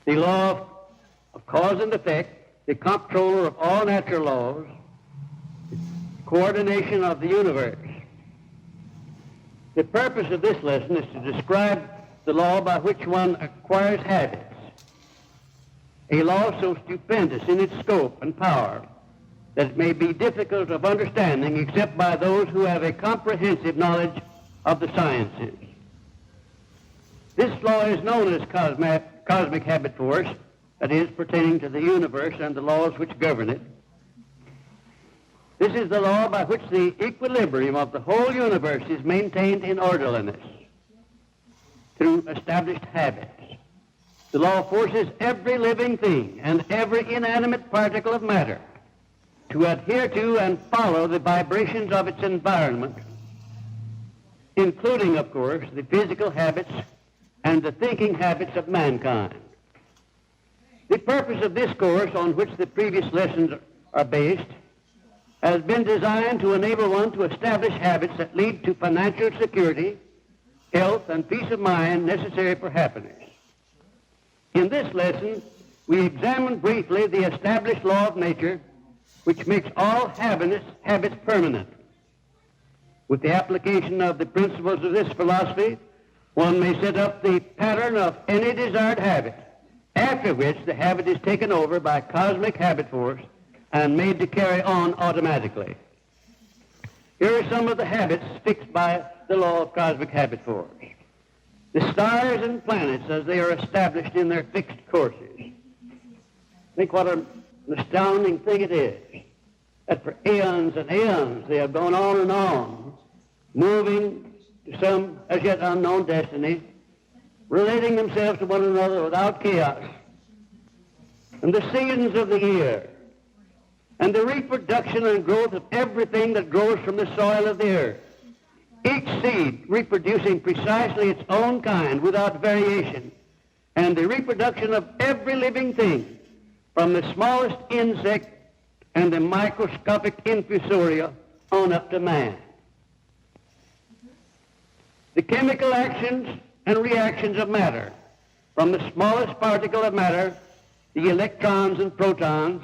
the law of cause and effect, the comptroller of all natural laws, the coordination of the universe. The purpose of this lesson is to describe the law by which one acquires habits, a law so stupendous in its scope and power that it may be difficult of understanding except by those who have a comprehensive knowledge of the sciences. This law is known as cosmic habit force, that is, pertaining to the universe and the laws which govern it. This is the law by which the equilibrium of the whole universe is maintained in orderliness through established habits. The law forces every living thing and every inanimate particle of matter to adhere to and follow the vibrations of its environment, including, of course, the physical habits and the thinking habits of mankind. The purpose of this course, on which the previous lessons are based, has been designed to enable one to establish habits that lead to financial security, health, and peace of mind necessary for happiness. In this lesson, we examine briefly the established law of nature, which makes all habits permanent. With the application of the principles of this philosophy, one may set up the pattern of any desired habit, after which the habit is taken over by cosmic habit force and made to carry on automatically. Here are some of the habits fixed by the law of cosmic habit force. The stars and planets as they are established in their fixed courses. Think what an astounding thing it is that for eons and eons they have gone on and on, moving to some as yet unknown destiny, relating themselves to one another without chaos, and the seasons of the year, and the reproduction and growth of everything that grows from the soil of the earth, each seed reproducing precisely its own kind without variation, and the reproduction of every living thing, from the smallest insect and the microscopic infusoria on up to man. The chemical actions and reactions of matter, from the smallest particle of matter, the electrons and protons,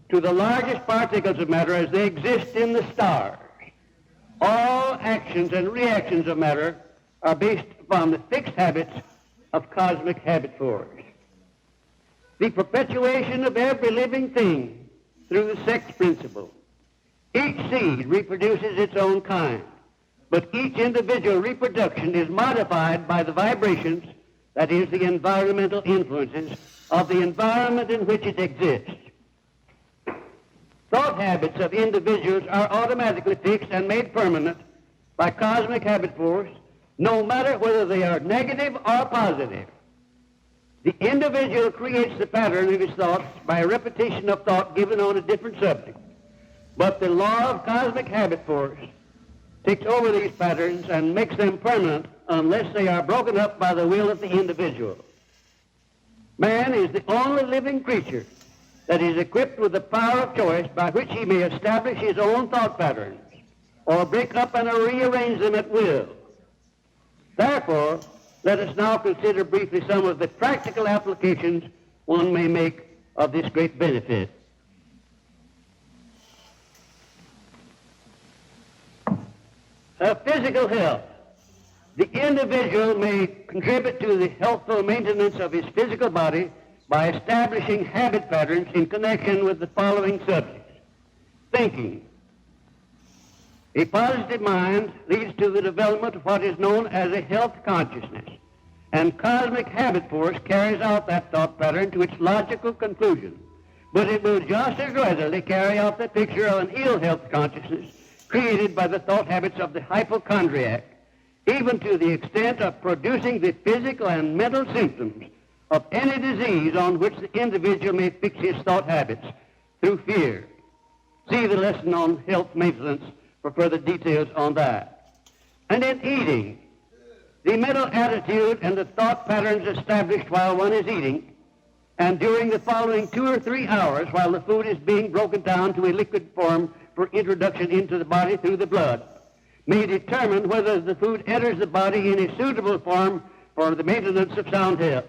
to the largest particles of matter as they exist in the stars. All actions and reactions of matter are based upon the fixed habits of cosmic habit force. The perpetuation of every living thing through the sex principle. Each seed reproduces its own kind, but each individual reproduction is modified by the vibrations, that is, the environmental influences of the environment in which it exists. Thought habits of individuals are automatically fixed and made permanent by cosmic habit force, no matter whether they are negative or positive. The individual creates the pattern of his thoughts by a repetition of thought given on a different subject. But the law of cosmic habit force takes over these patterns and makes them permanent unless they are broken up by the will of the individual. Man is the only living creature that is equipped with the power of choice by which he may establish his own thought patterns or break up and rearrange them at will. Therefore, let us now consider briefly some of the practical applications one may make of this great benefit. Physical health. The individual may contribute to the healthful maintenance of his physical body by establishing habit patterns in connection with the following subjects. Thinking. A positive mind leads to the development of what is known as a health consciousness, and cosmic habit force carries out that thought pattern to its logical conclusion. But it will just as readily carry out the picture of an ill health consciousness created by the thought habits of the hypochondriac, even to the extent of producing the physical and mental symptoms of any disease on which the individual may fix his thought habits through fear. See the lesson on health maintenance for further details on that. And in eating, the mental attitude and the thought patterns established while one is eating and during the following 2 or 3 hours while the food is being broken down to a liquid form for introduction into the body through the blood may determine whether the food enters the body in a suitable form for the maintenance of sound health.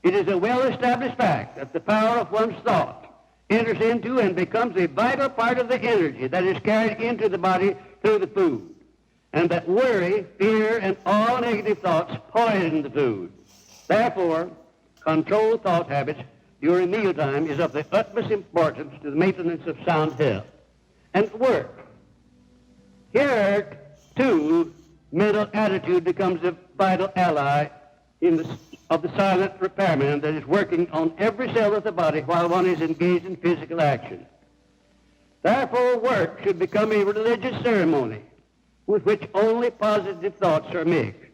It is a well-established fact that the power of one's thought enters into and becomes a vital part of the energy that is carried into the body through the food, and that worry, fear, and all negative thoughts poison the food. Therefore, controlled thought habits during mealtime is of the utmost importance to the maintenance of sound health. And work. Here, too, mental attitude becomes a vital ally of the silent repairman that is working on every cell of the body while one is engaged in physical action. Therefore, work should become a religious ceremony with which only positive thoughts are mixed.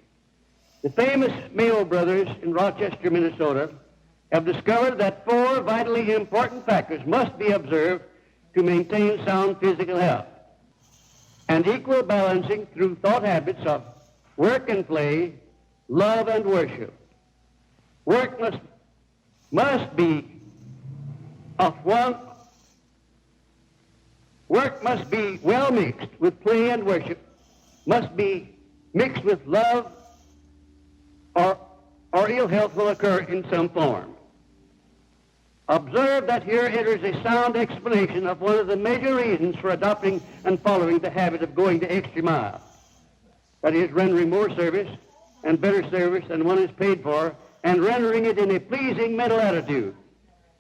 The famous Mayo brothers in Rochester, Minnesota, have discovered that 4 vitally important factors must be observed to maintain sound physical health, and equal balancing through thought habits of work and play, love and worship. Work must be well mixed with play and worship, must be mixed with love, or ill health will occur in some form. Observe that here enters a sound explanation of one of the major reasons for adopting and following the habit of going the extra mile. That is, rendering more service and better service than one is paid for, and rendering it in a pleasing mental attitude.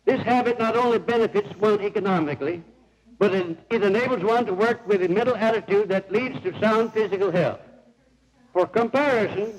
This habit not only benefits one economically, but it enables one to work with a mental attitude that leads to sound physical health. For comparison,